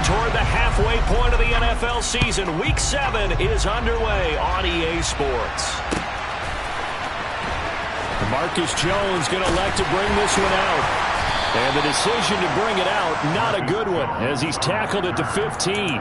toward the halfway point of the NFL season. Week 7 is underway on EA Sports. Marcus Jones going to elect to bring this one out. And the decision to bring it out, not a good one, as he's tackled at the 15.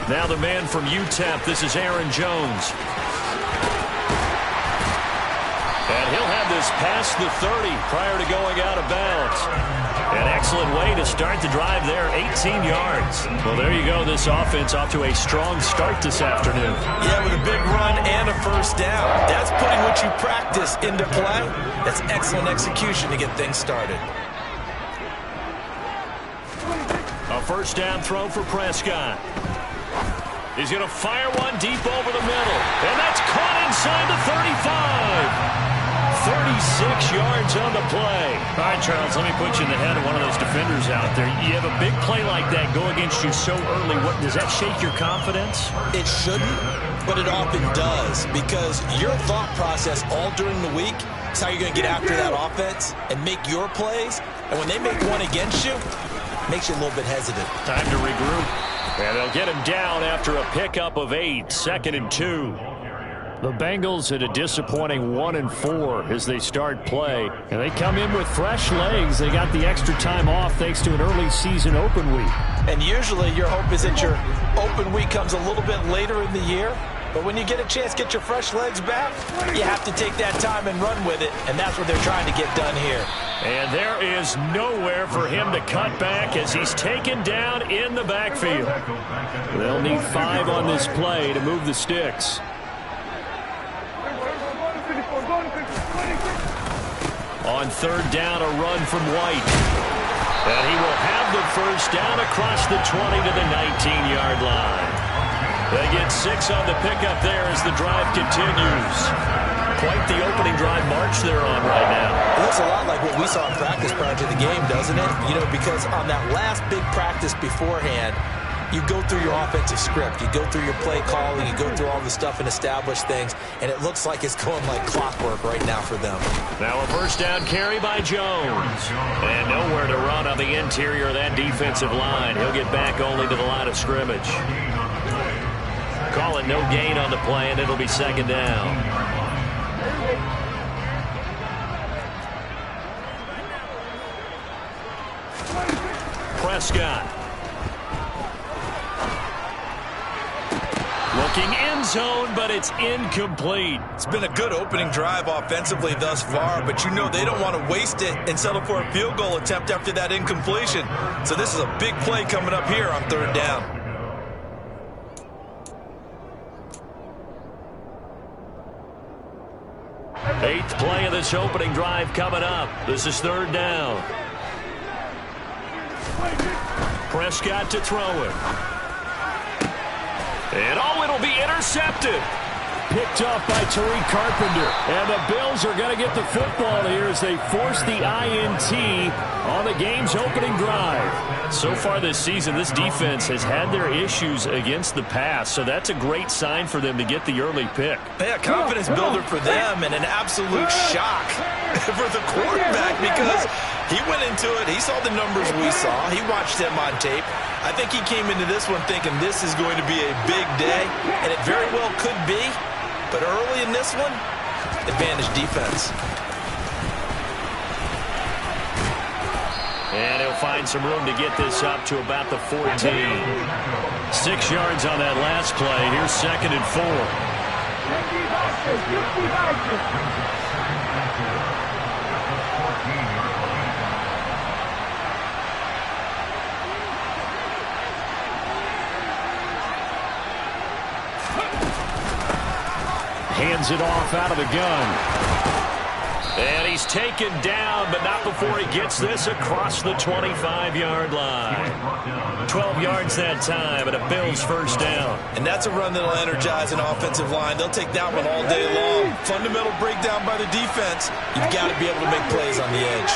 Now the man from UTEP, this is Aaron Jones. And he'll have this past the 30 prior to going out of bounds. An excellent way to start the drive there, 18 yards. Well, there you go. This offense off to a strong start this afternoon. Yeah, with a big run and a first down. That's putting what you practice into play. That's excellent execution to get things started. A first down throw for Prescott. He's going to fire one deep over the middle. And that's caught inside the 35. 36 yards on the play. All right, Charles, let me put you in the head of one of those defenders out there. You have a big play like that go against you so early. What, does that shake your confidence? It shouldn't, but it often does, because your thought process all during the week is how you're going to get after that offense and make your plays. And when they make one against you, it makes you a little bit hesitant. Time to regroup. And they'll get him down after a pickup of 8, 2nd and 2. The Bengals at a disappointing 1-4 as they start play. And they come in with fresh legs. They got the extra time off thanks to an early season open week. And usually your hope is that your open week comes a little bit later in the year. But when you get a chance to get your fresh legs back, you have to take that time and run with it. And that's what they're trying to get done here. And there is nowhere for him to cut back as he's taken down in the backfield. They'll need 5 on this play to move the sticks. On 3rd down, a run from White. And he will have the first down across the 20 to the 19-yard line. They get 6 on the pickup there as the drive continues. Quite the opening drive march they're on right now. It looks a lot like what we saw in practice prior to the game, doesn't it? You know, because on that last big practice beforehand, you go through your offensive script. You go through your play calling. You go through all the stuff and establish things. And it looks like it's going like clockwork right now for them. Now a first down carry by Jones. And nowhere to run on the interior of that defensive line. He'll get back only to the line of scrimmage. Call it no gain on the play, and it'll be 2nd down. Prescott. Looking end zone, but it's incomplete. It's been a good opening drive offensively thus far, but you know they don't want to waste it and settle for a field goal attempt after that incompletion. So this is a big play coming up here on 3rd down. Eighth play of this opening drive coming up. This is 3rd down. Prescott to throw it. And it'll be intercepted. Picked off by Tariq Carpenter. And the Bills are going to get the football here as they force the INT on the game's opening drive. So far this season, this defense has had their issues against the pass, so that's a great sign for them to get the early pick. Yeah, confidence builder for them and an absolute shock for the quarterback because he went into it. He saw the numbers we saw. He watched them on tape. I think he came into this one thinking this is going to be a big day, and it very well could be. But early in this one, advantage defense. And he'll find some room to get this up to about the 14. 6 yards on that last play. Here's 2nd and 4. Hands it off out of the gun. And he's taken down, but not before he gets this across the 25-yard line. 12 yards that time, and a Bills first down. And that's a run that'll energize an offensive line. They'll take that one all day long. Fundamental breakdown by the defense. You've got to be able to make plays on the edge.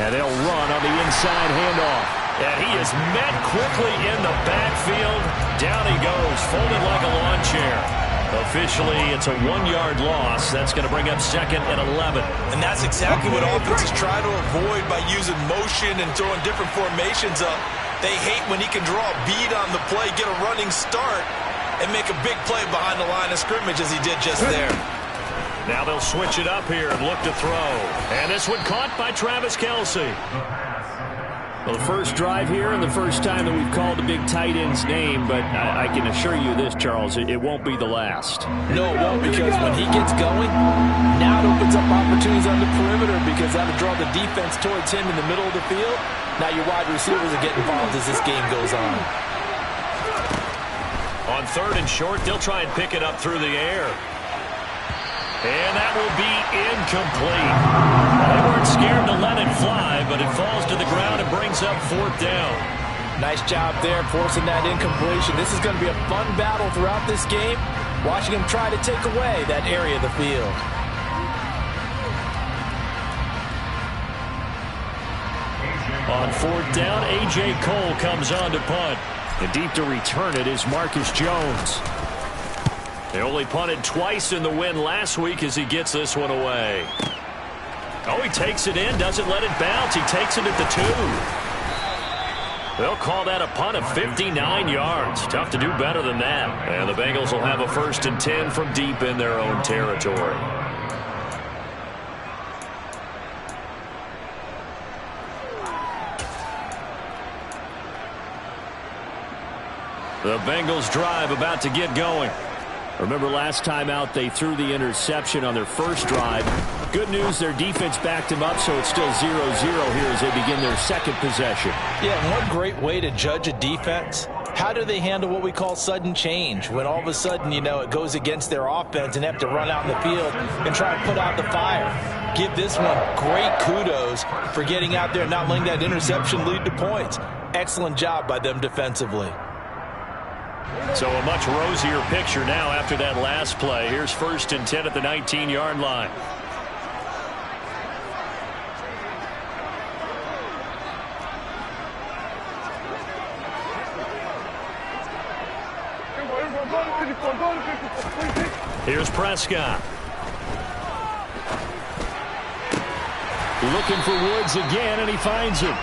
And they'll run on the inside handoff. And he is met quickly in the backfield. Down he goes, folded like a lawn chair. Officially, it's a 1-yard loss. That's going to bring up second and 11. And that's exactly what offenses try to avoid by using motion and throwing different formations up. They hate when he can draw a bead on the play, get a running start, and make a big play behind the line of scrimmage as he did just there. Now they'll switch it up here and look to throw. And this one caught by Travis Kelce. Well, the first drive here and the first time that we've called the big tight end's name, but I can assure you this, Charles, it won't be the last. No, it won't, because when he gets going, now it opens up opportunities on the perimeter because that'll draw the defense towards him in the middle of the field. Now your wide receivers will get involved as this game goes on. On third and short, they'll try and pick it up through the air. And that will be incomplete. They weren't scared to let it fly, but it falls to the ground and brings up fourth down. Nice job there forcing that incompletion. This is going to be a fun battle throughout this game, watching him try to take away that area of the field. On fourth down, A.J. Cole comes on to punt. And deep to return it is Marcus Jones. They only punted twice in the win last week as he gets this one away. Oh, he takes it in, doesn't let it bounce. He takes it at the 2. They'll call that a punt of 59 yards. Tough to do better than that. And the Bengals will have a 1st and 10 from deep in their own territory. The Bengals drive about to get going. Remember last time out they threw the interception on their first drive. Good news, their defense backed him up, so it's still 0-0 here as they begin their second possession. Yeah, and one great way to judge a defense, how do they handle what we call sudden change? When all of a sudden, you know, it goes against their offense and they have to run out in the field and try and put out the fire. Give this one great kudos for getting out there and not letting that interception lead to points. Excellent job by them defensively. So a much rosier picture now after that last play. Here's 1st and 10 at the 19-yard line. Here's Prescott. Looking for Woods again, and he finds him.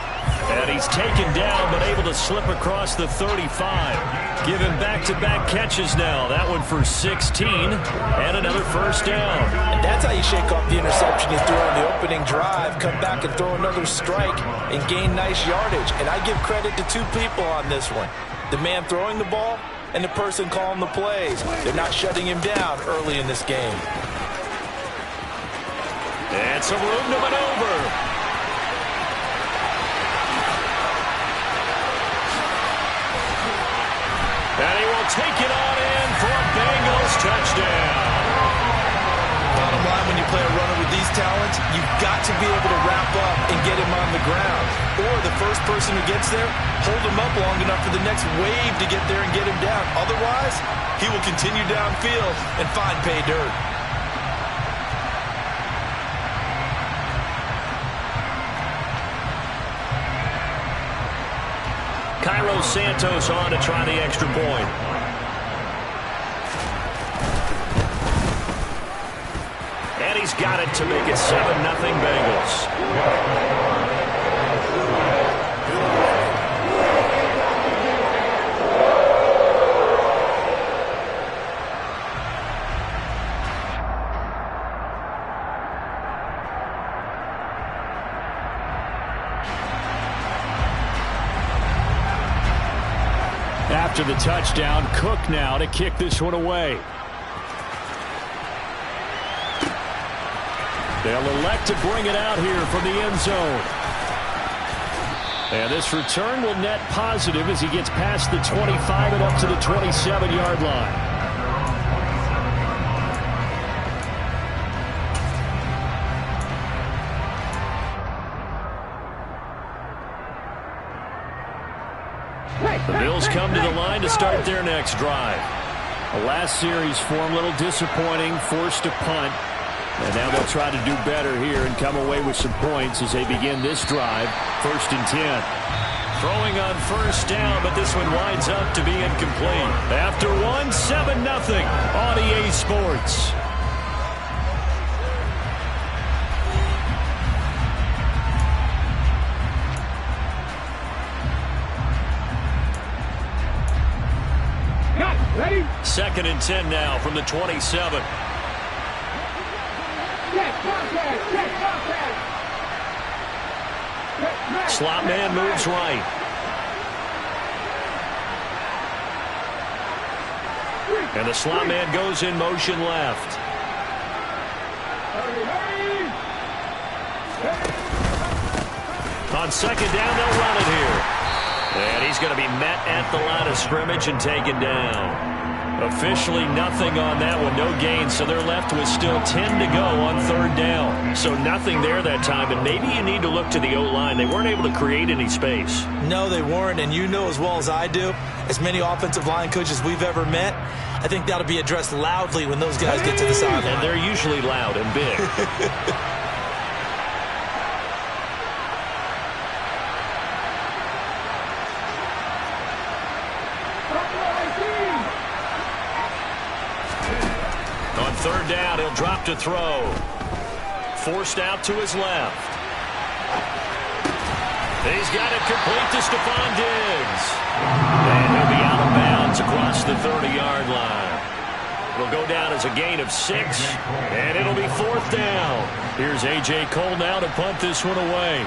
And he's taken down, but able to slip across the 35. Give him back-to-back catches now. That one for 16, and another first down. And that's how you shake off the interception you threw on the opening drive. Come back and throw another strike and gain nice yardage. And I give credit to two people on this one. The man throwing the ball and the person calling the plays. They're not shutting him down early in this game. And some room to maneuver. And he will take it on in for a Bengals touchdown. Bottom line, when you play a runner with these talents, you've got to be able to wrap up and get him on the ground. Or the first person who gets there, hold him up long enough for the next wave to get there and get him down. Otherwise, he will continue downfield and find pay dirt. Cairo Santos on to try the extra point. And he's got it to make it 7-0 Bengals. After the touchdown, Cook now to kick this one away. They'll elect to bring it out here from the end zone. And this return will net positive as he gets past the 25 and up to the 27-yard line. The Bills come to the line to start their next drive. The last series for them, a little disappointing, forced to punt. And now they'll try to do better here and come away with some points as they begin this drive, 1st and 10. Throwing on first down, but this one winds up to be incomplete. After one, 7-0 on EA Sports. Ready? 2nd and 10 now from the 27. Slot man moves right. And the slot man goes in motion left. On 2nd down, they'll run it here. And he's going to be met at the line of scrimmage and taken down. Officially nothing on that one, no gain, so they're left with still 10 to go on 3rd down. So nothing there that time, and maybe you need to look to the O-line. They weren't able to create any space. No, they weren't, and you know as well as I do, as many offensive line coaches we've ever met, I think that'll be addressed loudly when those guys get to the sideline. And they're usually loud and big. On 3rd down, he'll drop to throw. Forced out to his left. He's got it complete to Stephon Diggs. And he'll be out of bounds across the 30-yard line. It'll go down as a gain of 6, and it'll be 4th down. Here's A.J. Cole now to punt this one away.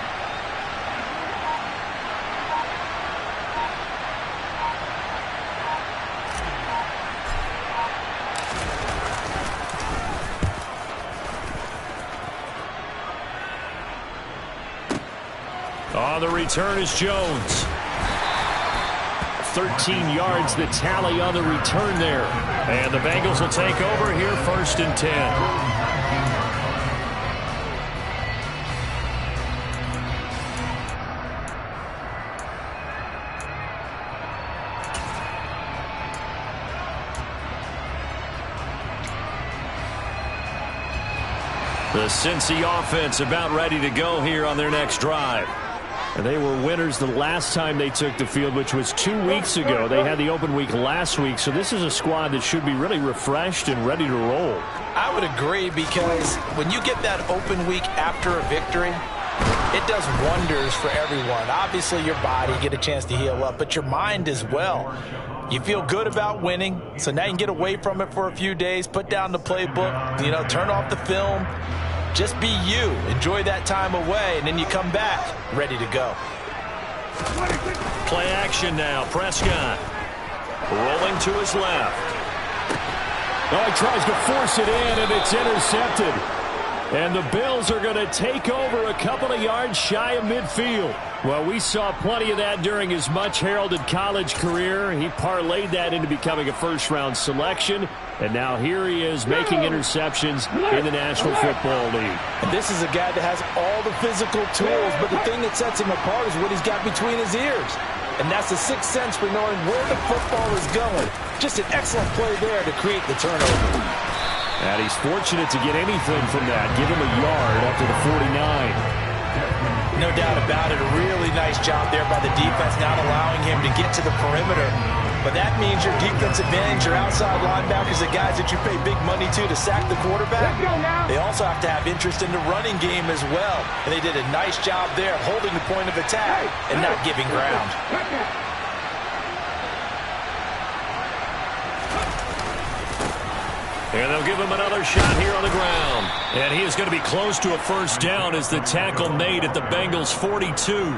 On the return is Jones. 13 yards the tally on the return there. And the Bengals will take over here 1st and 10. The Cincy offense about ready to go here on their next drive. And they were winners the last time they took the field, which was 2 weeks ago. They had the open week last week, so this is a squad that should be really refreshed and ready to roll. I would agree, because when you get that open week after a victory, it does wonders for everyone. Obviously, your body, get a chance to heal up, but your mind as well. You feel good about winning, so now you can get away from it for a few days, put down the playbook, turn off the film. Just be you. Enjoy that time away, and then you come back ready to go. Play action now. Prescott rolling to his left. Oh, he tries to force it in, and it's intercepted. And the Bills are going to take over a couple of yards shy of midfield. Well, we saw plenty of that during his much-heralded college career. He parlayed that into becoming a first-round selection. And now here he is making interceptions in the National Football League. And this is a guy that has all the physical tools, but the thing that sets him apart is what he's got between his ears. And that's the sixth sense for knowing where the football is going. Just an excellent play there to create the turnover. And he's fortunate to get anything from that. Give him a yard up to the 49. No doubt about it. A really nice job there by the defense, not allowing him to get to the perimeter. But that means your defensive ends, your outside linebackers, the guys that you pay big money to sack the quarterback, they also have to have interest in the running game as well. And they did a nice job there holding the point of attack and not giving ground. And they'll give him another shot here on the ground. And he is going to be close to a first down as the tackle made at the Bengals 42.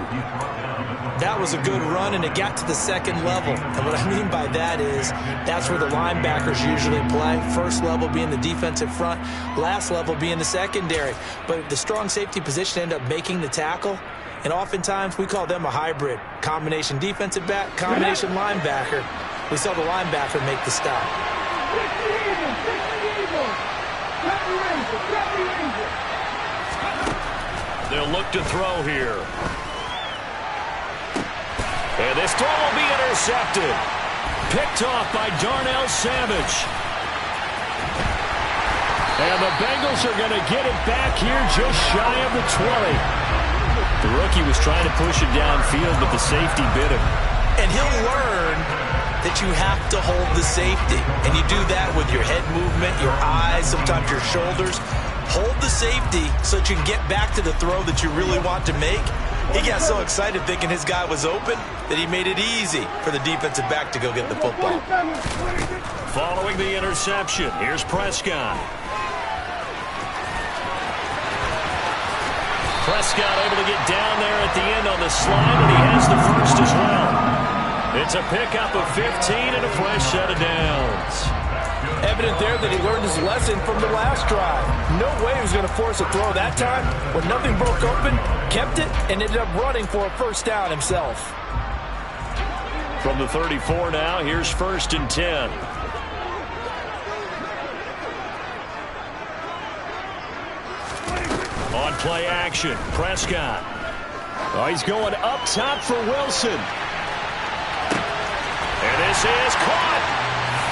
that was a good run, and it got to the second level. And what I mean by that is that's where the linebackers usually play. First level being the defensive front, last level being the secondary. But the strong safety position ended up making the tackle, and oftentimes we call them a hybrid. Combination defensive back, combination linebacker. We saw the linebacker make the stop. They'll look to throw here. And this throw will be intercepted. Picked off by Darnell Savage. And the Bengals are going to get it back here just shy of the 20. The rookie was trying to push it downfield, but the safety bit him. And he'll learn that you have to hold the safety. And you do that with your head movement, your eyes, sometimes your shoulders. Hold the safety so that you can get back to the throw that you really want to make. He got so excited thinking his guy was open that he made it easy for the defensive back to go get the football. Following the interception, here's Prescott. Prescott able to get down there at the end on the slide, and he has the first as well. It's a pickup of 15 and a fresh set of downs. Evident there that he learned his lesson from the last drive. No way he was going to force a throw that time. When nothing broke open, kept it, and ended up running for a first down himself. From the 34 now, here's 1st and 10. On play action, Prescott. Oh, he's going up top for Wilson. And this is caught.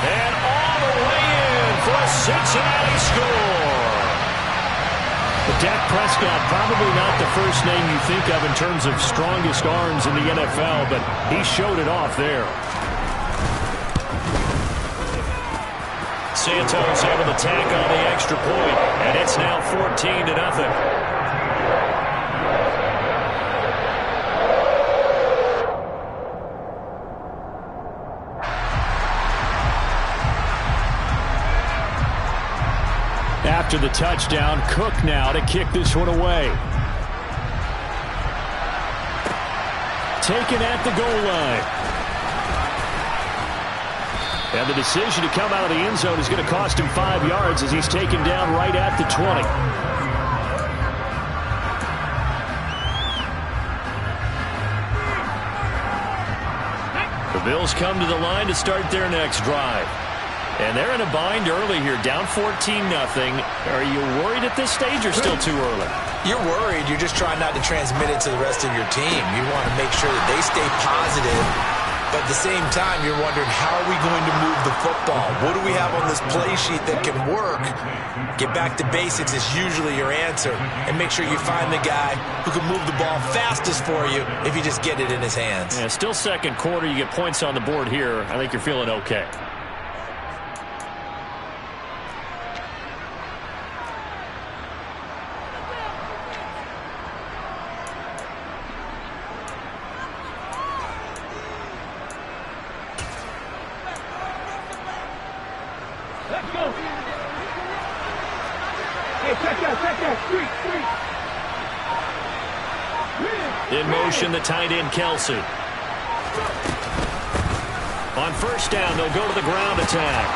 And all the way in for a Cincinnati score. But Dak Prescott, probably not the first name you think of in terms of strongest arms in the NFL, but he showed it off there. Santos able to tack on the extra point, and it's now 14-0. After the touchdown, Cook now to kick this one away. Taken at the goal line. And the decision to come out of the end zone is going to cost him 5 yards as he's taken down right at the 20. The Bills come to the line to start their next drive. And they're in a bind early here, down 14-0. Are you worried at this stage or still too early? You're worried. You're just trying not to transmit it to the rest of your team. You want to make sure that they stay positive. But at the same time, you're wondering, how are we going to move the football? What do we have on this play sheet that can work? Get back to basics is usually your answer. And make sure you find the guy who can move the ball fastest for you if you just get it in his hands. Yeah, still second quarter. You get points on the board here. I think you're feeling okay. In motion, the tight end, Kelsey. On first down, they'll go to the ground attack.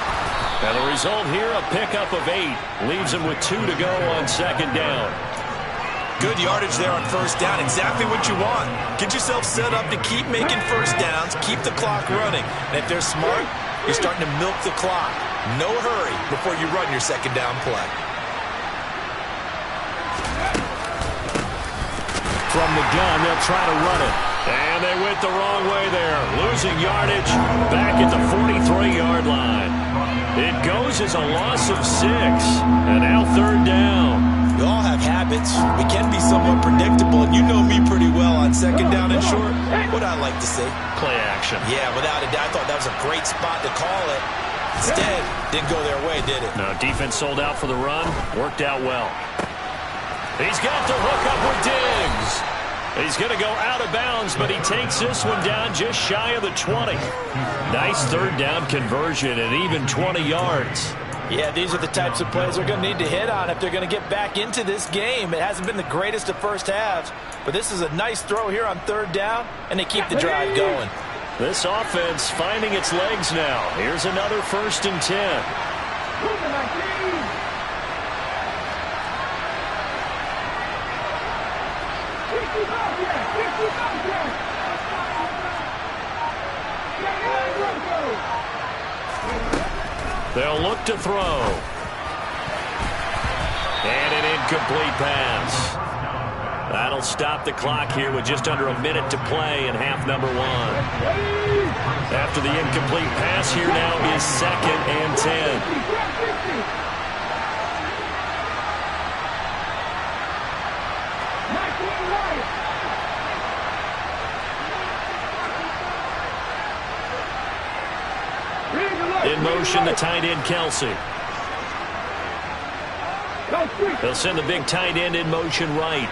And the result here, a pickup of 8. Leaves them with 2 to go on second down. Good yardage there on first down. Exactly what you want. Get yourself set up to keep making first downs, keep the clock running. And if they're smart, you're starting to milk the clock. No hurry before you run your second down play. From the gun, they'll try to run it. And they went the wrong way there. Losing yardage back at the 43-yard line. It goes as a loss of 6. And now third down. We all have habits. We can be somewhat predictable. And you know me pretty well on second down and short. What I like to see. Play action. Yeah, without a doubt. I thought that was a great spot to call it. Instead, didn't go their way, did it? No, defense sold out for the run. Worked out well. He's got the hook up with Diggs. He's going to go out of bounds, but he takes this one down just shy of the 20. Nice third down conversion and even 20 yards. Yeah, these are the types of plays they're going to need to hit on if they're going to get back into this game. It hasn't been the greatest of first halves, but this is a nice throw here on third down, and they keep the drive going. This offense finding its legs now. Here's another 1st and 10. They'll look to throw. And an incomplete pass. That'll stop the clock here with just under a minute to play in half number 1. After the incomplete pass, here now is 2nd and 10. In motion, the tight end, Kelsey. They'll send the big tight end in motion right.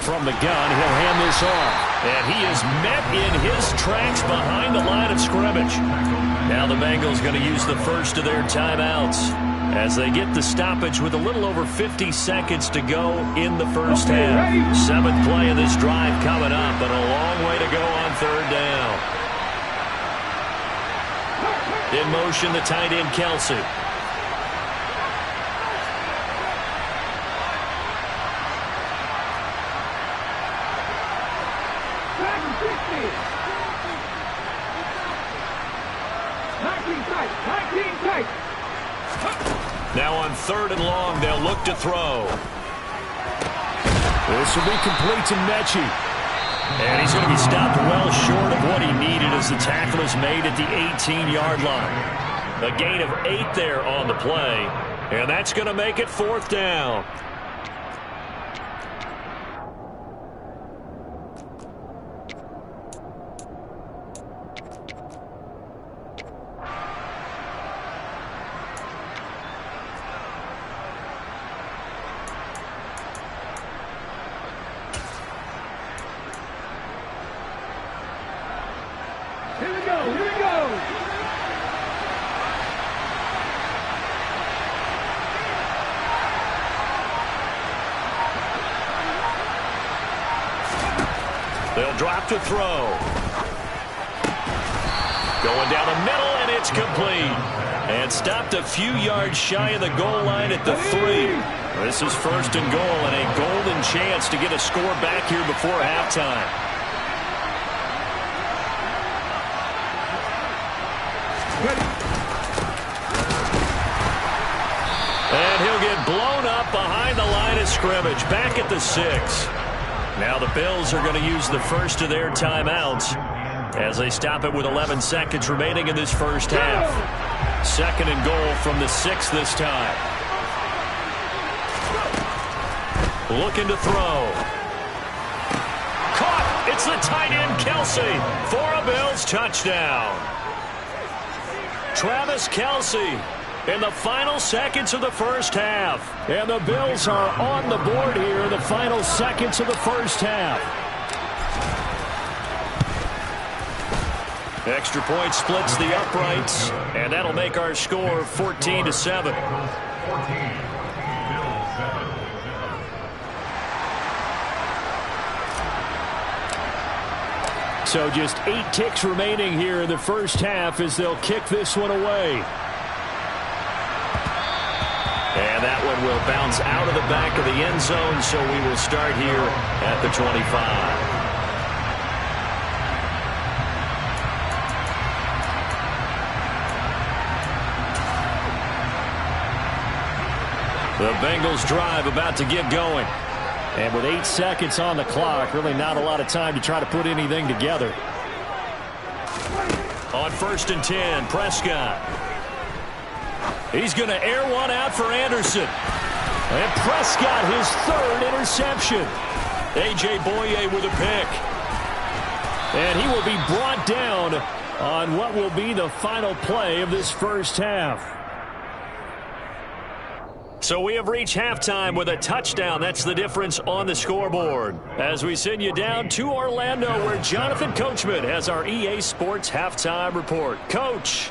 From the gun, he'll hand this off. And he is met in his tracks behind the line of scrimmage. Now the Bengals going to use the first of their timeouts as they get the stoppage with a little over 50 seconds to go in the first half. 7th play of this drive coming up, but a long way to go on third down. In motion, the tight end, Kelsey. Now on 3rd and long, they'll look to throw. This will be complete to Mechie. And he's going to be stopped well short of what he needed as the tackle is made at the 18-yard line. A gain of 8 there on the play, and that's going to make it 4th down. They'll drop to throw. Going down the middle, and it's complete. And stopped a few yards shy of the goal line at the 3. This is 1st and goal, and a golden chance to get a score back here before halftime. And he'll get blown up behind the line of scrimmage, back at the 6. Now the Bills are going to use the first of their timeouts as they stop it with 11 seconds remaining in this first half. 2nd and goal from the 6 this time. Looking to throw. Caught! It's the tight end, Kelsey, for a Bills touchdown. Travis Kelsey in the final seconds of the first half. And the Bills are on the board here in the final seconds of the first half. Extra point splits the uprights, and that'll make our score 14-7. So just 8 ticks remaining here in the first half as they'll kick this one away. And that one will bounce out of the back of the end zone, so we will start here at the 25. The Bengals drive about to get going. And with 8 seconds on the clock, really not a lot of time to try to put anything together. On 1st and 10, Prescott. He's going to air one out for Anderson. And Prescott, his 3rd interception. A.J. Boye with a pick. And he will be brought down on what will be the final play of this first half. So we have reached halftime with a touchdown. That's the difference on the scoreboard. As we send you down to Orlando, where Jonathan Coachman has our EA Sports Halftime Report. Coach.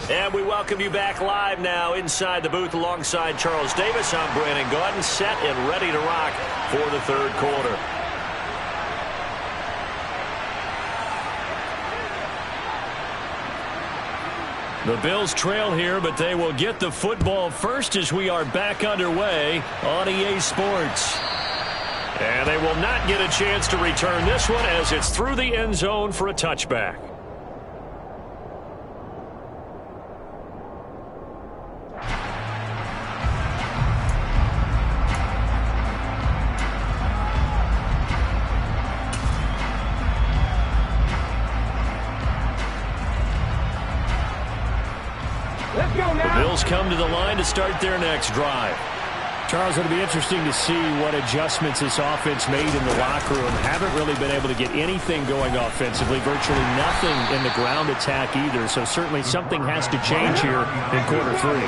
And we welcome you back live now inside the booth alongside Charles Davis. I'm Brandon Gaudin, set and ready to rock for the third quarter. The Bills trail here, but they will get the football first as we are back underway on EA Sports. And they will not get a chance to return this one as it's through the end zone for a touchback. The Bills come to the line to start their next drive. Charles, it'll be interesting to see what adjustments this offense made in the locker room. Haven't really been able to get anything going offensively, virtually nothing in the ground attack either. So certainly something has to change here in quarter three.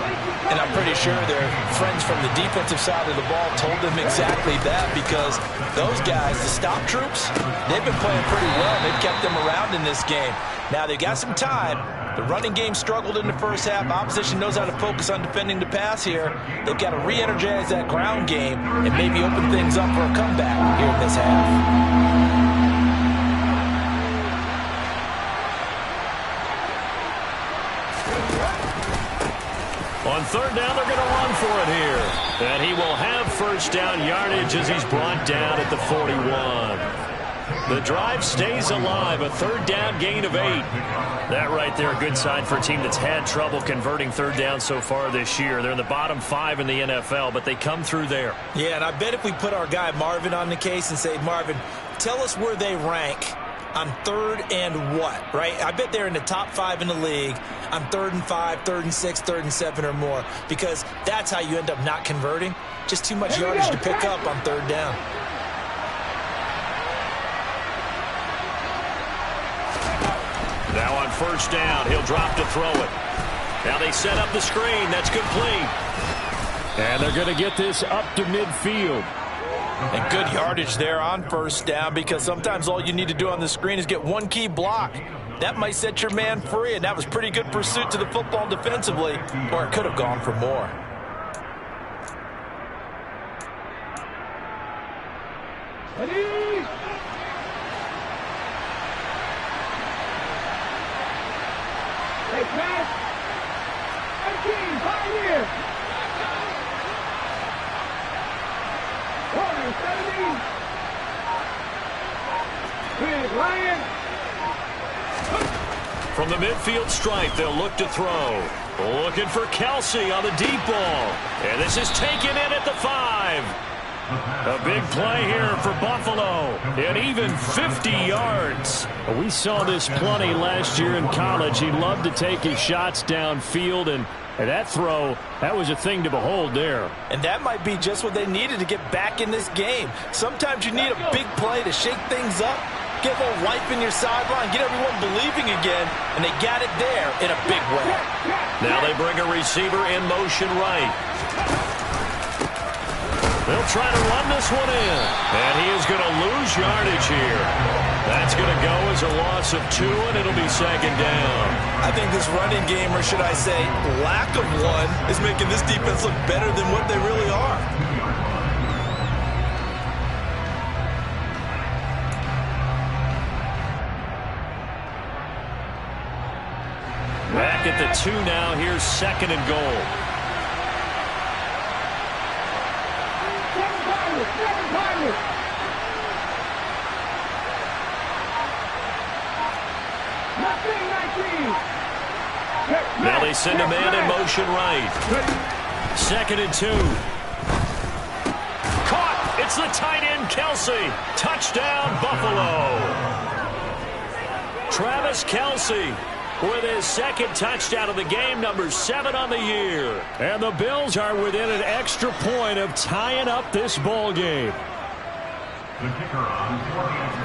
And I'm pretty sure their friends from the defensive side of the ball told them exactly that, because those guys, the stop troops, they've been playing pretty well. They've kept them around in this game. Now they've got some time. The running game struggled in the first half. Opposition knows how to focus on defending the pass here. They've got to re-energize that ground game and maybe open things up for a comeback here in this half. On third down, they're going to run for it here. And he will have first down yardage as he's brought down at the 41. The drive stays alive, a third down gain of 8. That right there, a good sign for a team that's had trouble converting third down so far this year. They're in the bottom 5 in the NFL, but they come through there. Yeah, and I bet if we put our guy Marvin on the case and say, Marvin, tell us where they rank on third and what, right? I bet they're in the top 5 in the league on 3rd and 5, 3rd and 6, 3rd and 7 or more, because that's how you end up not converting. Just too much yardage to pick up on third down. Now on first down, he'll drop to throw it. Now they set up the screen. That's complete. And they're going to get this up to midfield. And good yardage there on first down, because sometimes all you need to do on the screen is get one key block. That might set your man free, and that was pretty good pursuit to the football defensively, or it could have gone for more. From the midfield stripe, they'll look to throw. Looking for Kelsey on the deep ball. And this is taken in at the 5. A big play here for Buffalo. And even 50 yards. We saw this plenty last year in college. He loved to take his shots downfield, and that throw, that was a thing to behold there. And that might be just what they needed to get back in this game. Sometimes you need a big play to shake things up, get a little life in your sideline, get everyone believing again, and they got it there in a big way. Now they bring a receiver in motion right. They'll try to run this one in. And he is going to lose yardage here. That's going to go as a loss of 2, and it'll be second down. I think this running game, or should I say lack of one, is making this defense look better than what they really are. Back at the 2 now. Here's second and goal. Now they send a man in motion right. Second and 2. Caught. It's the tight end, Kelsey. Touchdown, Buffalo. Travis Kelsey with his second touchdown of the game, number 7 on the year. And the Bills are within an extra point of tying up this ball game.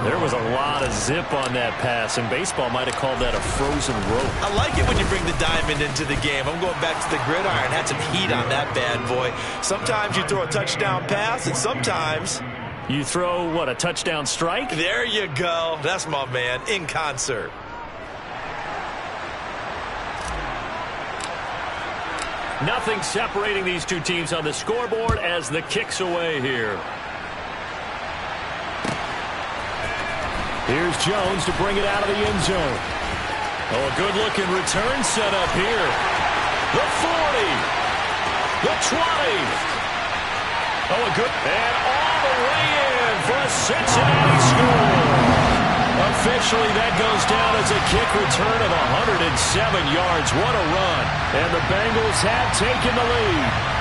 There was a lot of zip on that pass, and baseball might have called that a frozen rope. I like it when you bring the diamond into the game. I'm going back to the gridiron. Had some heat on that bad boy. Sometimes you throw a touchdown pass, and sometimes you throw, what, a touchdown strike? There you go. That's my man, in concert. Nothing separating these two teams on the scoreboard as the kick's away here. Here's Jones to bring it out of the end zone. Oh, a good-looking return set up here. The 40. The 20. Oh, a good... And all the way in for a Cincinnati score. Officially, that goes down as a kick return of 107 yards. What a run. And the Bengals have taken the lead.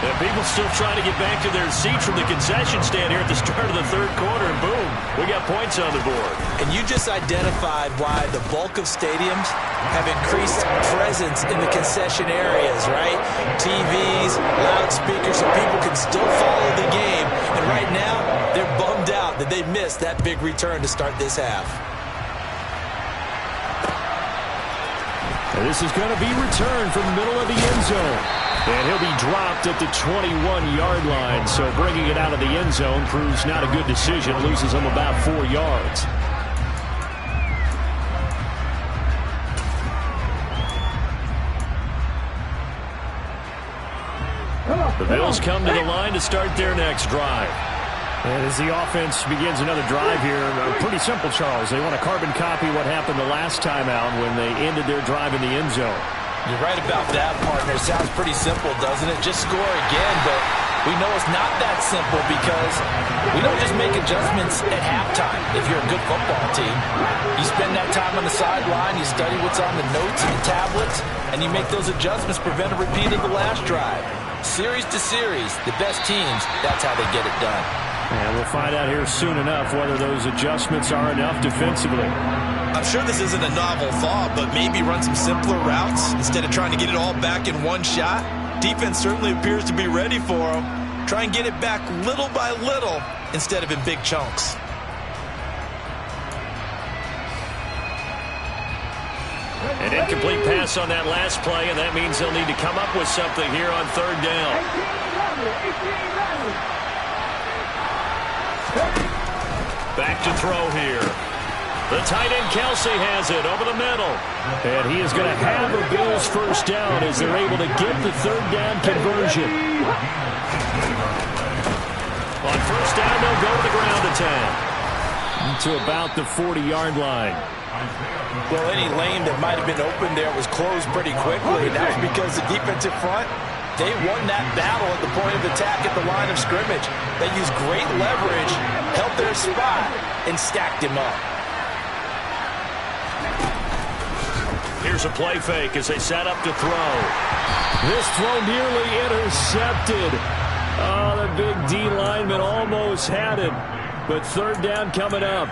And people still trying to get back to their seats from the concession stand here at the start of the third quarter, and boom, we got points on the board. And you just identified why the bulk of stadiums have increased presence in the concession areas, right? TVs, loudspeakers, so people can still follow the game. And right now, they're bummed out that they missed that big return to start this half. And this is going to be returned from the middle of the end zone. And he'll be dropped at the 21-yard line. So bringing it out of the end zone proves not a good decision. Loses him about 4 yards. The Bills come to the line to start their next drive. And as the offense begins another drive here, pretty simple, Charles. They want to carbon copy what happened the last time out when they ended their drive in the end zone. You're right about that, partner. Sounds pretty simple, doesn't it? Just score again, but we know it's not that simple because we don't just make adjustments at halftime if you're a good football team. You spend that time on the sideline, you study what's on the notes and the tablets, and you make those adjustments, prevent a repeat of the last drive. Series to series, the best teams, that's how they get it done. And we'll find out here soon enough whether those adjustments are enough defensively. I'm sure this isn't a novel thought, but maybe run some simpler routes instead of trying to get it all back in one shot. Defense certainly appears to be ready for them. Try and get it back little by little instead of in big chunks. An incomplete pass on that last play, and that means they'll need to come up with something here on third down. Back to throw here. The tight end Kelsey has it over the middle. And he is going to have a Bills first down as they're able to get the third down conversion. On first down, they'll go to the ground attack. To about the 40-yard line. Well, any lane that might have been open there was closed pretty quickly. And that was because the defensive front, they won that battle at the point of attack at the line of scrimmage. They used great leverage, held their spot, and stacked him up. Here's a play fake as they set up to throw. This throw nearly intercepted. Oh, the big D lineman almost had it. But third down coming up.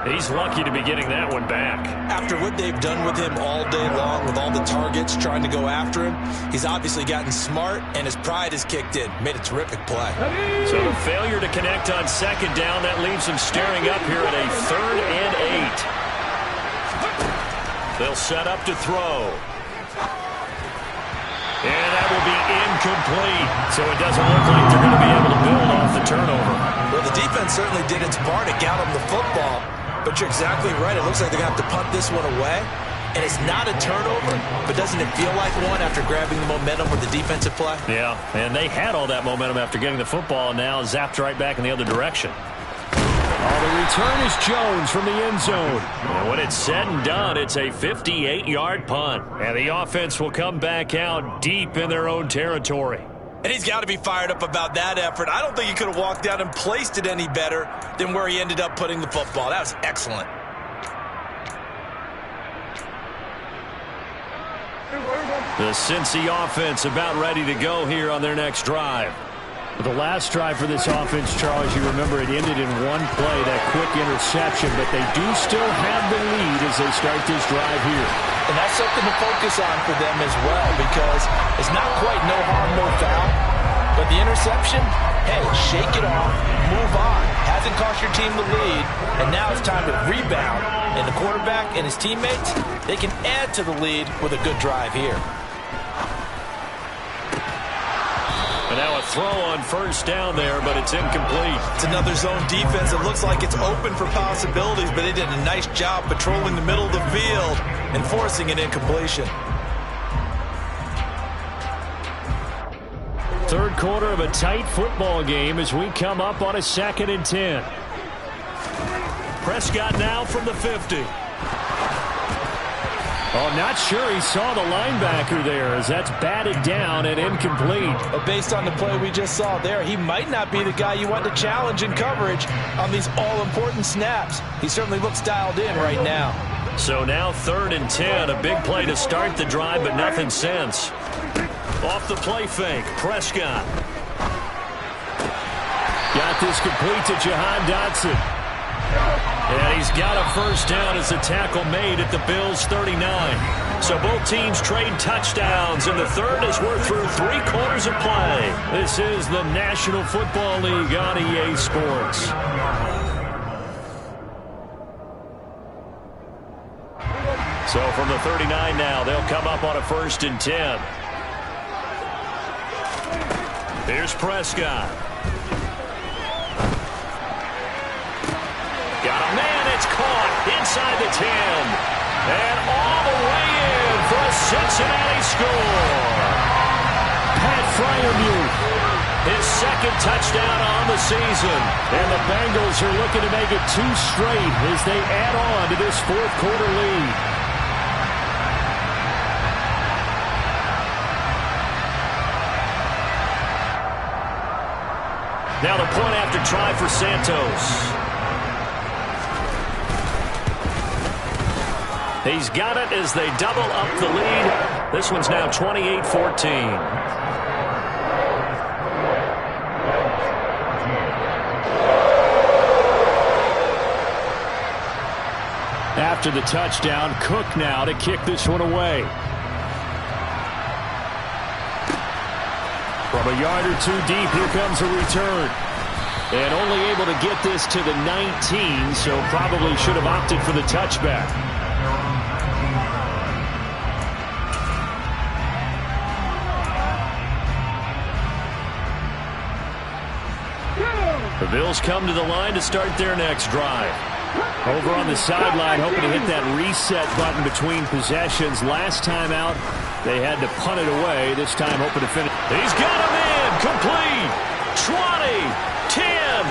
He's lucky to be getting that one back. After what they've done with him all day long, with all the targets trying to go after him, he's obviously gotten smart, and his pride has kicked in. Made a terrific play. So the failure to connect on second down, that leaves him staring up here at a 3rd and 8. They'll set up to throw. And that will be incomplete. So it doesn't look like they're going to be able to build off the turnover. Well, the defense certainly did its part to get him the football. But you're exactly right. It looks like they're going to have to punt this one away. And it's not a turnover, but doesn't it feel like one after grabbing the momentum with the defensive play? Yeah, and they had all that momentum after getting the football, and now zapped right back in the other direction. The return is Jones from the end zone. And when it's said and done, it's a 58-yard punt. And the offense will come back out deep in their own territory. And he's got to be fired up about that effort. I don't think he could have walked out and placed it any better than where he ended up putting the football. That was excellent. The Cincy offense about ready to go here on their next drive. The last drive for this offense, Charles, you remember it ended in one play, that quick interception, but they do still have the lead as they start this drive here. And that's something to focus on for them as well, because it's not quite no harm, no foul. But the interception, hey, shake it off, move on. Hasn't cost your team the lead, and now it's time to rebound. And the quarterback and his teammates, they can add to the lead with a good drive here. And now a throw on first down there, but it's incomplete. It's another zone defense. It looks like it's open for possibilities, but they did a nice job patrolling the middle of the field and forcing an incompletion. third quarter of a tight football game as we come up on a 2nd and 10. Prescott now from the 50. Oh, not sure he saw the linebacker there as that's batted down and incomplete. But based on the play we just saw there, he might not be the guy you want to challenge in coverage on these all-important snaps. He certainly looks dialed in right now. So now 3rd and 10, a big play to start the drive, but nothing since. Off the play fake, Prescott. Got this complete to Jahan Dotson. And he's got a first down as the tackle made at the Bills' 39. So both teams trade touchdowns in the third as we're through 3 quarters of play. This is the National Football League on EA Sports. So from the 39 now, they'll come up on a 1st and 10. Here's Prescott. Got a man, it's caught inside the 10. And all the way in for a Cincinnati score. Pat Freiermuth. His 2nd touchdown on the season. And the Bengals are looking to make it 2 straight as they add on to this 4th quarter lead. Now the point after try for Santos. He's got it as they double up the lead. This one's now 28-14. After the touchdown, Cook now to kick this one away. From a yard or 2 deep, here comes a return. And only able to get this to the 19, so probably should have opted for the touchback. The Bills come to the line to start their next drive. Over on the sideline, hoping to hit that reset button between possessions. Last time out, they had to punt it away. This time, hoping to finish. He's got him in. Complete. 20. 10.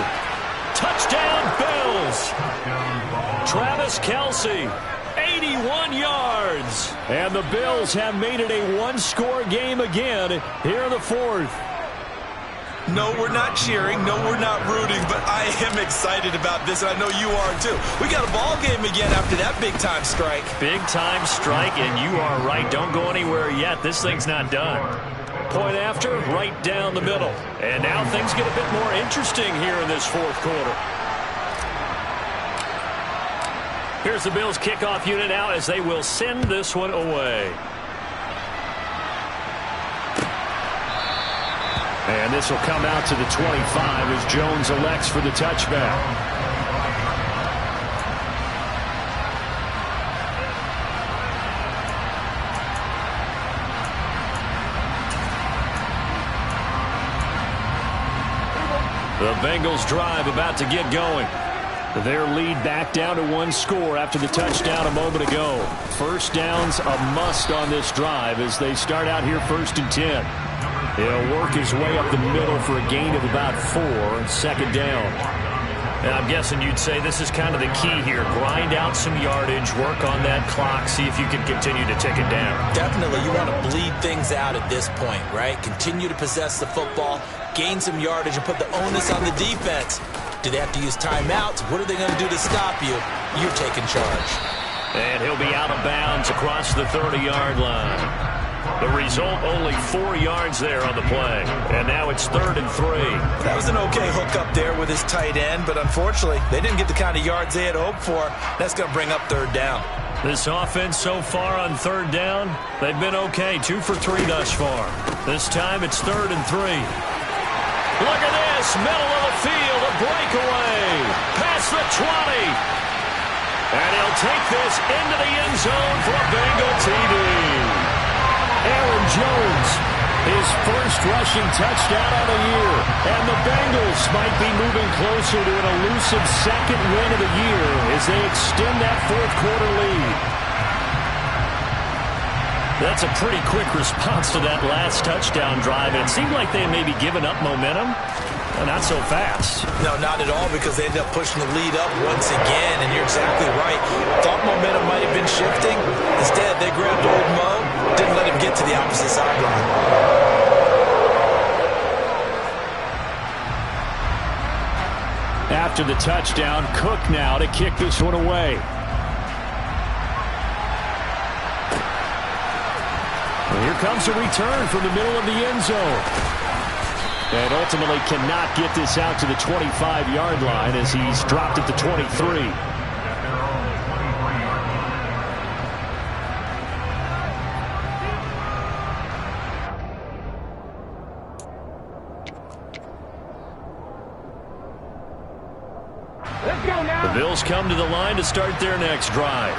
Touchdown, Bills. Travis Kelce. 81 yards. And the Bills have made it a 1-score game again here in the 4th. No, we're not cheering. No, we're not rooting, but I am excited about this, and I know you are too. We got a ball game again after that big-time strike. Big-time strike, and you are right. Don't go anywhere yet. This thing's not done. Point after, right down the middle. And now things get a bit more interesting here in this 4th quarter. Here's the Bills kickoff unit out as they will send this one away. And this will come out to the 25 as Jones elects for the touchback. The Bengals drive about to get going. Their lead back down to 1 score after the touchdown a moment ago. First down's a must on this drive as they start out here 1st and 10. He'll work his way up the middle for a gain of about 4, 2nd down. And I'm guessing you'd say this is kind of the key here. Grind out some yardage, work on that clock, see if you can continue to tick it down. Definitely, you want to bleed things out at this point, right? Continue to possess the football, gain some yardage, and put the onus on the defense. Do they have to use timeouts? What are they going to do to stop you? You're taking charge. And he'll be out of bounds across the 30-yard line. The result, only 4 yards there on the play. And now it's 3rd and 3. That was an okay hook up there with his tight end, but unfortunately, they didn't get the kind of yards they had hoped for. That's going to bring up 3rd down. This offense so far on 3rd down, they've been okay. 2 for 3 thus far. This time it's 3rd and 3. Look at this, middle of the field, a breakaway. Past the 20. And he'll take this into the end zone for a Bengal TD. Aaron Jones, his first rushing touchdown of the year. And the Bengals might be moving closer to an elusive 2nd win of the year as they extend that 4th quarter lead. That's a pretty quick response to that last touchdown drive. It seemed like they had maybe given up momentum. Well, not so fast. No, not at all, because they ended up pushing the lead up once again, and you're exactly right. Thought momentum might have been shifting. Instead, they grabbed old Mo, didn't let him get to the opposite sideline. After the touchdown, Cook now to kick this one away. Well, here comes a return from the middle of the end zone. And ultimately cannot get this out to the 25-yard line as he's dropped at the 23. The Bills come to the line to start their next drive.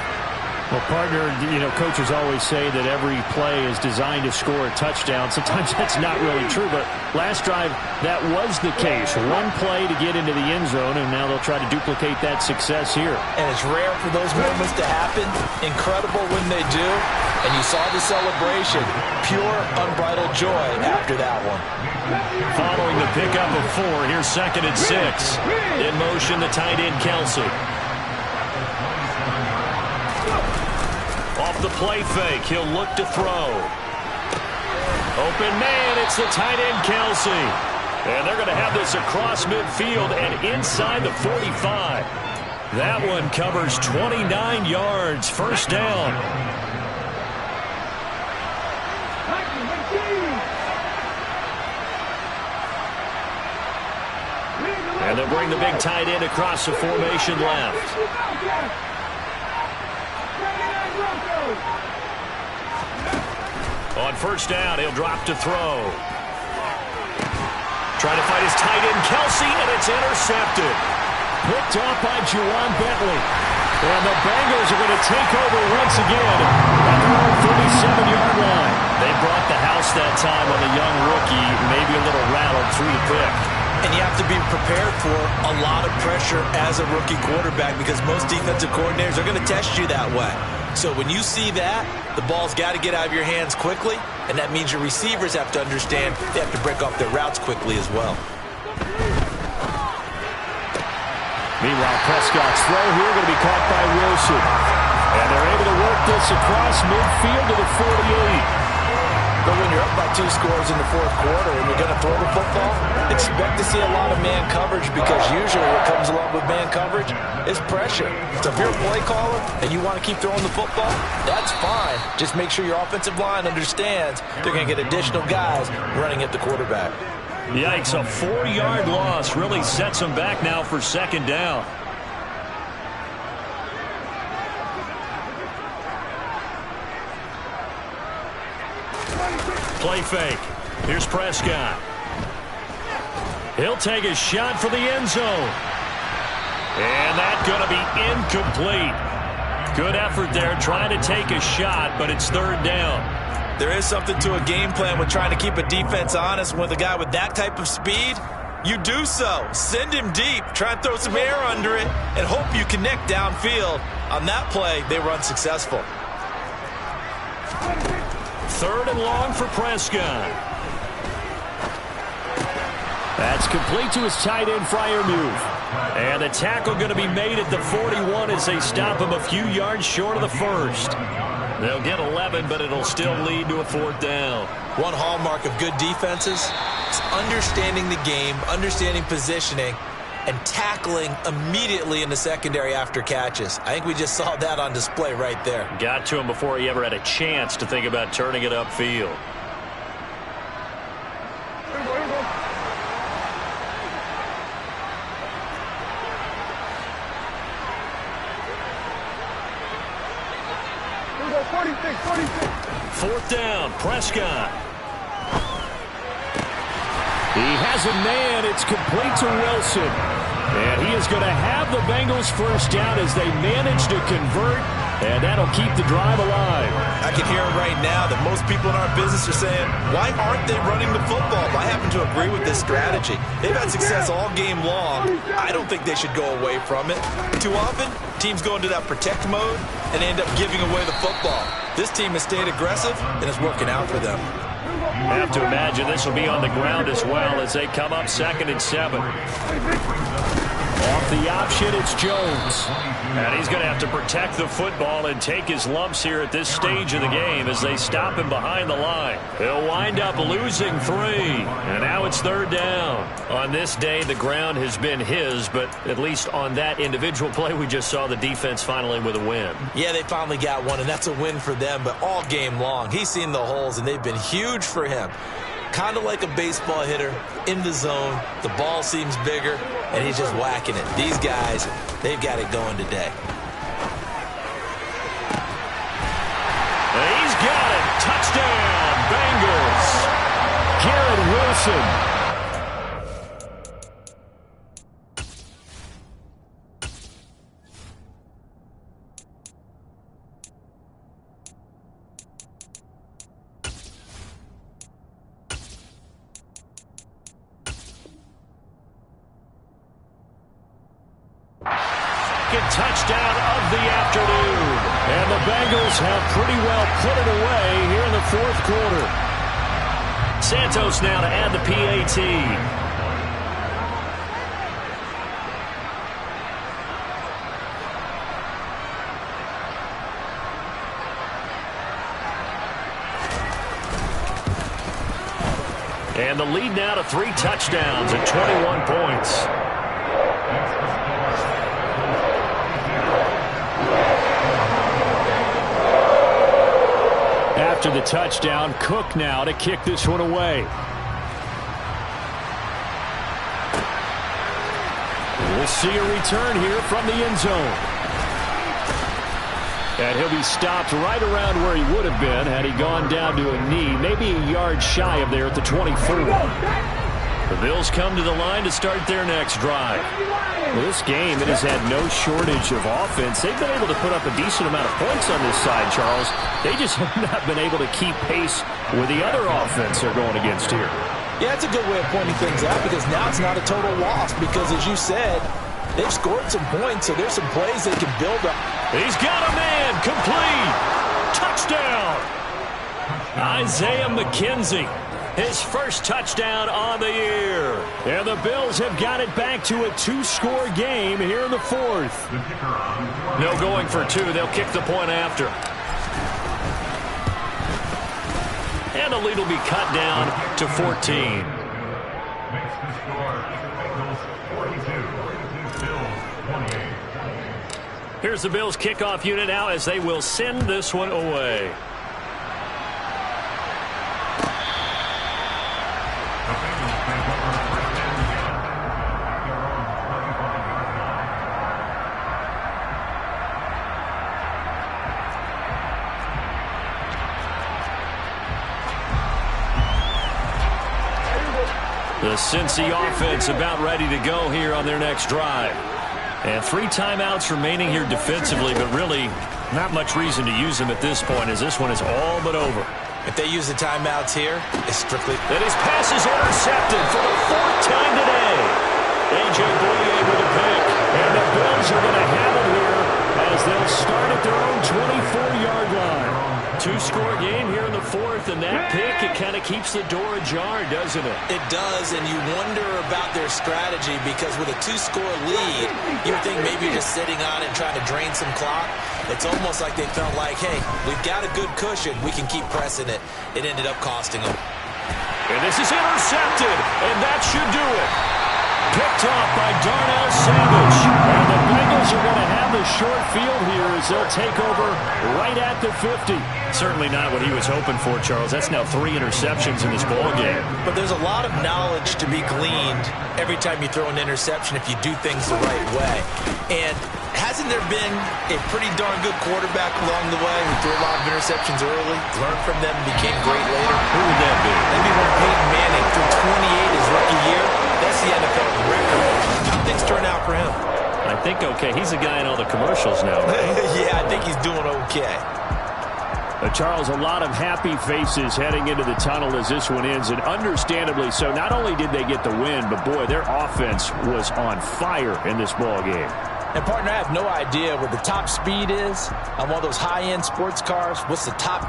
Well, partner, coaches always say that every play is designed to score a touchdown. Sometimes that's not really true, but last drive, that was the case. One play to get into the end zone, and now they'll try to duplicate that success here. And it's rare for those moments to happen. Incredible when they do. And you saw the celebration. Pure, unbridled joy after that one. Following the pickup of 4, here's 2nd and 6. In motion, the tight end, Kelsey. Off the play fake, he'll look to throw. Open man, it's the tight end, Kelsey. And they're going to have this across midfield and inside the 45. That one covers 29 yards, first down. And they'll bring the big tight end across the formation left. On first down, he'll drop to throw. Trying to find his tight end, Kelsey, and it's intercepted. Picked off by Juwan Bentley. And the Bengals are going to take over once again at their own 37-yard line. They brought the house that time on the young rookie, maybe a little rattled through the pick. And you have to be prepared for a lot of pressure as a rookie quarterback, because most defensive coordinators are going to test you that way. So when you see that, the ball's got to get out of your hands quickly, and that means your receivers have to understand they have to break off their routes quickly as well. Meanwhile, Prescott's throw here going to be caught by Wilson. And they're able to work this across midfield to the 48. But when you're up by 2 scores in the 4th quarter and you're going to throw the football, expect to see a lot of man coverage, because usually what comes along with man coverage is pressure. So if you're a play caller and you want to keep throwing the football, that's fine. Just make sure your offensive line understands they're going to get additional guys running at the quarterback. Yikes, a 4-yard loss really sets them back now for 2nd down. Play fake. Here's Prescott. He'll take a shot for the end zone. And that's going to be incomplete. Good effort there trying to take a shot, but it's 3rd down. There is something to a game plan with trying to keep a defense honest. With a guy with that type of speed, you do so. Send him deep. Try and throw some air under it and hope you connect downfield. On that play, they were unsuccessful. 3rd and long for Prescott. That's complete to his tight end, Freiermuth. And the tackle going to be made at the 41 as they stop him a few yards short of the 1st. They'll get 11, but it'll still lead to a 4th down. One hallmark of good defenses is understanding the game, understanding positioning, and tackling immediately in the secondary after catches. I think we just saw that on display right there. Got to him before he ever had a chance to think about turning it upfield. Fourth down, Prescott. He has a man. It's complete to Wilson. And he is going to have the Bengals first down as they manage to convert And that'll keep the drive alive. I can hear it right now that most people in our business are saying, why aren't they running the football? I happen to agree with this strategy. They've had success all game long. I don't think they should go away from it. Too often, teams go into that protect mode and end up giving away the football. This team has stayed aggressive, and it's working out for them. I have to imagine this will be on the ground as well as they come up 2nd and 7. Off the option, it's Jones. And he's going to have to protect the football and take his lumps here at this stage of the game as they stop him behind the line. He'll wind up losing 3. And now it's 3rd down. On this day, the ground has been his, but at least on that individual play, we just saw the defense finally with a win. Yeah, they finally got one, and that's a win for them, but all game long, he's seen the holes, and they've been huge for him. Kind of like a baseball hitter in the zone. The ball seems bigger, and he's just whacking it. These guys, they've got it going today. He's got it. Touchdown, Bengals. Garrett Wilson. Touchdown of the afternoon. And the Bengals have pretty well put it away here in the 4th quarter. Santos now to add the PAT. And the lead now to 3 touchdowns at 21 points. After the touchdown, Cook now to kick this one away. We'll see a return here from the end zone. And he'll be stopped right around where he would have been had he gone down to a knee, maybe a yard shy of there at the 24. The Bills come to the line to start their next drive. Well, this game, it has had no shortage of offense. They've been able to put up a decent amount of points on this side, Charles. They just have not been able to keep pace with the other offense they're going against here. Yeah, it's a good way of pointing things out because now it's not a total loss because, as you said, they've scored some points, so there's some plays they can build up. He's got a man, complete, touchdown. Isaiah McKenzie. His first touchdown on the year. And the Bills have got it back to a 2-score game here in the 4th. No going for 2. They'll kick the point after. And the lead will be cut down to 14. Here's the Bills kickoff unit now as they will send this one away. The Cincy offense about ready to go here on their next drive. And 3 timeouts remaining here defensively, but really not much reason to use them at this point as this one is all but over. If they use the timeouts here, it's strictly... And his pass is intercepted for the 4th time today. A.J. Boye with a pick. And the Bills are going to have it here as they'll start at their own 24-yard line. 2-score game here in the 4th, and that pick, it kind of keeps the door ajar, doesn't it? It does, and you wonder about their strategy because with a 2-score lead, you would think maybe you're just sitting on it and trying to drain some clock. It's almost like they felt like, hey, we've got a good cushion. We can keep pressing it. It ended up costing them. And this is intercepted, and that should do it. Picked off by Darnell Savage. And the Bengals are going to have the short field here as they'll take over right at the 50. Certainly not what he was hoping for, Charles. That's now 3 interceptions in this ball game. But there's a lot of knowledge to be gleaned every time you throw an interception if you do things the right way. And hasn't there been a pretty darn good quarterback along the way who threw a lot of interceptions early, learned from them, and became great later? Who would that be? Maybe when Peyton Manning threw 28 his rookie year. That's the NFL record. How things turn out for him? I think okay. He's the guy in all the commercials now, right? Yeah, I think he's doing okay. Charles, a lot of happy faces heading into the tunnel as this one ends, and understandably so. Not only did they get the win, but, boy, their offense was on fire in this ball game. And, partner, I have no idea what the top speed is on one of those high-end sports cars. What's the top